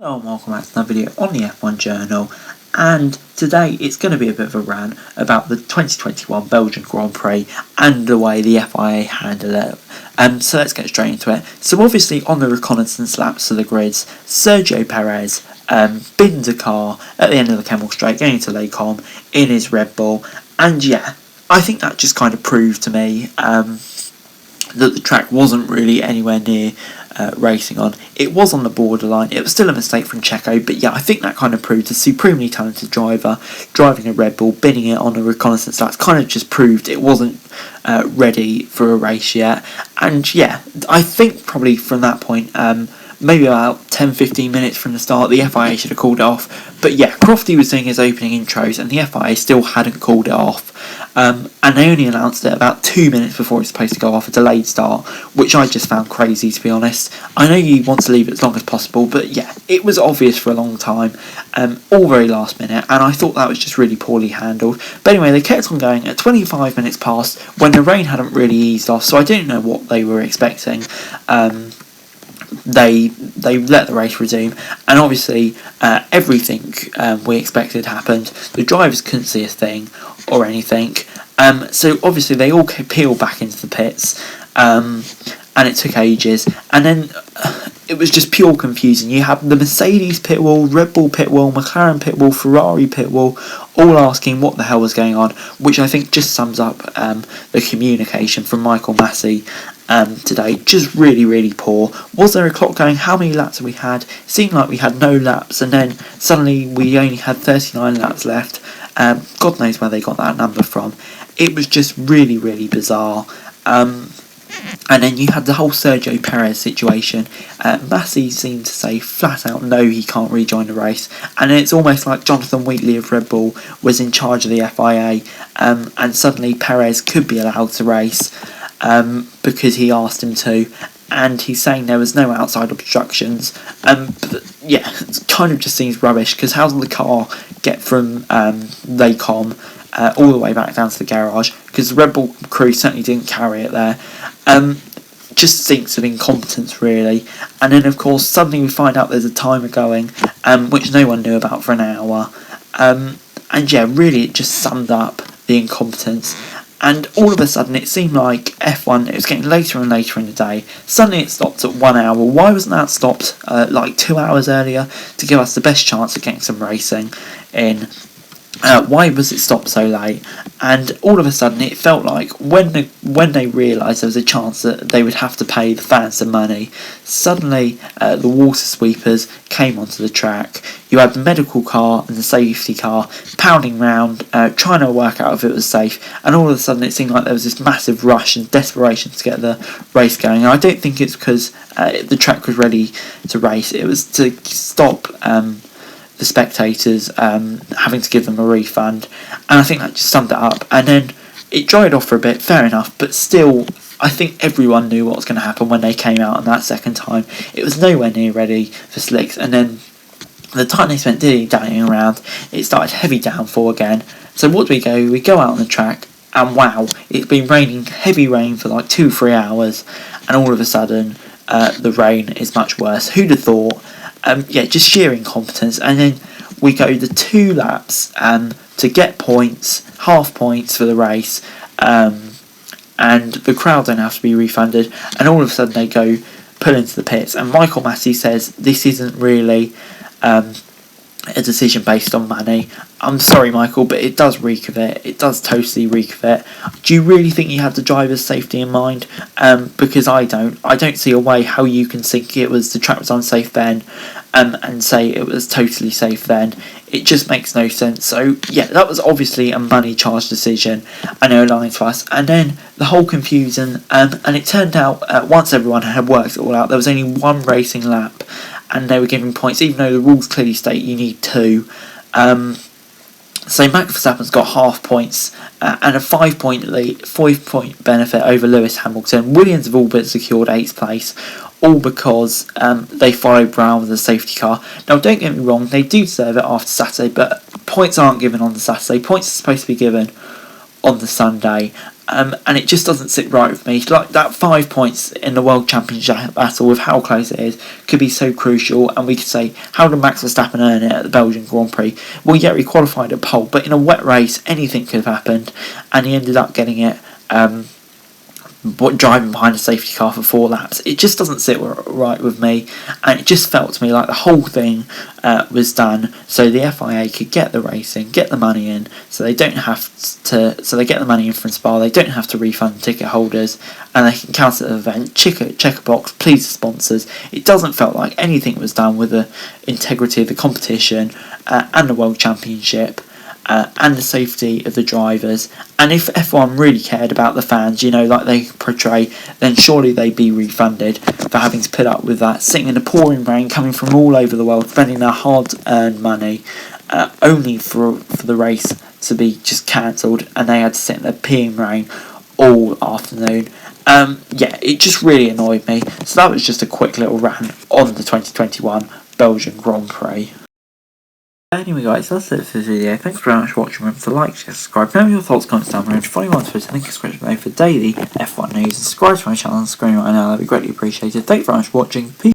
Hello and welcome back to another video on the F1 Journal, and today it's going to be a bit of a rant about the 2021 Belgian Grand Prix and the way the FIA handled it. So let's get straight into it. So obviously on the reconnaissance laps of the grids, Sergio Perez binned a car at the end of the Kemmel Straight going into Les Combes in his Red Bull, and yeah, I think that just kind of proved to me that the track wasn't really anywhere near racing on. It was on the borderline. It was still a mistake from Checo, but yeah, I think that kind of proved a supremely talented driver driving a Red Bull, binning it on a reconnaissance lap. Kind of just proved it wasn't ready for a race yet. And yeah, I think probably from that point, maybe about 10-15 minutes from the start, the FIA should have called it off. But yeah, Crofty was doing his opening intros and the FIA still hadn't called it off. And they only announced it about 2 minutes before it was supposed to go off, a delayed start, which I just found crazy, to be honest. I know you want to leave it as long as possible, but yeah, it was obvious for a long time, all very last minute, and I thought that was just really poorly handled. But anyway, they kept on going at 25 minutes past when the rain hadn't really eased off, so I didn't know what they were expecting. They let the race resume, and obviously everything we expected happened. The drivers couldn't see a thing or anything, so obviously they all peeled back into the pits, and it took ages, and then it was just pure confusion. You had the Mercedes pit wall, Red Bull pit wall, McLaren pit wall, Ferrari pit wall, all asking what the hell was going on, which I think just sums up the communication from Michael Massey today. Just really poor. Was there a clock going? How many laps have we had? It seemed like we had no laps, and then suddenly we only had 39 laps left. God knows where they got that number from. It was just really bizarre. And then you had the whole Sergio Perez situation. Massey seemed to say flat out no, he can't rejoin the race, and it's almost like Jonathan Wheatley of Red Bull was in charge of the FIA, and suddenly Perez could be allowed to race because he asked him to, and he's saying there was no outside obstructions. But yeah, it kind of just seems rubbish, because how did the car get from Les Combes all the way back down to the garage? Because the Red Bull crew certainly didn't carry it there. Just stinks of incompetence, really. And then of course suddenly we find out there's a timer going, which no one knew about for an hour, and yeah, really it just summed up the incompetence. And all of a sudden it seemed like F1, it was getting later and later in the day. Suddenly it stopped at 1 hour. Why wasn't that stopped like 2 hours earlier to give us the best chance of getting some racing in? Why was it stopped so late? And all of a sudden it felt like when they realised there was a chance that they would have to pay the fans some money, suddenly the water sweepers came onto the track. You had the medical car and the safety car pounding round, trying to work out if it was safe, and all of a sudden it seemed like there was this massive rush and desperation to get the race going. And I don't think it's because the track was ready to race. It was to stop the spectators having to give them a refund, and I think that just summed it up. And then it dried off for a bit, fair enough, but still I think everyone knew what was going to happen when they came out on that second time. It was nowhere near ready for slicks, and then the time they spent dilly-dallying around, it started heavy downfall again. So what do? We go out on the track, and wow, it's been raining heavy rain for like 2-3 hours, and all of a sudden the rain is much worse. Who'd have thought? Yeah, just sheer incompetence. And then we go the 2 laps to get points, half points for the race, and the crowd don't have to be refunded, and all of a sudden they go pull into the pits, and Michael Massey says this isn't really a decision based on money. I'm sorry, Michael, but it does reek of it. It does totally reek of it. Do you really think you had the driver's safety in mind? Because I don't. I don't see a way how you can think it was the track was unsafe then, and say it was totally safe then. It just makes no sense. So yeah, that was obviously a money charge decision. I know, lying to us. And then the whole confusion, and it turned out once everyone had worked it all out, there was only 1 racing lap, and they were giving points, even though the rules clearly state you need 2. So Max Verstappen's got half points and a 5-point benefit over Lewis Hamilton. Williams have all but secured 8th place, all because they followed Brown with a safety car. Now, don't get me wrong, they do deserve it after Saturday, but points aren't given on the Saturday. Points are supposed to be given on the Sunday. and it just doesn't sit right with me. Like, that 5 points in the World Championship battle, with how close it is, could be so crucial. And we could say, how did Max Verstappen earn it at the Belgian Grand Prix? Well, yeah, he qualified at pole, but in a wet race, anything could have happened, and he ended up getting it driving behind a safety car for 4 laps. It just doesn't sit right with me, and it just felt to me like the whole thing was done so the FIA could get the racing, get the money in, so they don't have to. So they get the money in from Spa. They don't have to refund ticket holders, and they can cancel the event. Check a box, please the sponsors. It doesn't feel like anything was done with the integrity of the competition and the World Championship. And the safety of the drivers. And if F1 really cared about the fans, like they portray, then surely they'd be refunded for having to put up with that, sitting in the pouring rain, coming from all over the world, spending their hard-earned money, only for the race to be just cancelled, and they had to sit in the peeing rain all afternoon. It just really annoyed me. So that was just a quick little rant on the 2021 Belgian Grand Prix. Anyway guys, that's it for this video. Thanks very much for watching. Remember to like, share, subscribe. Remember your thoughts, comments down below. Follow me on Twitter, link in the description below for daily F1 news. And subscribe to my channel on the screen right now, that'd be greatly appreciated. Thanks very much for watching. Peace.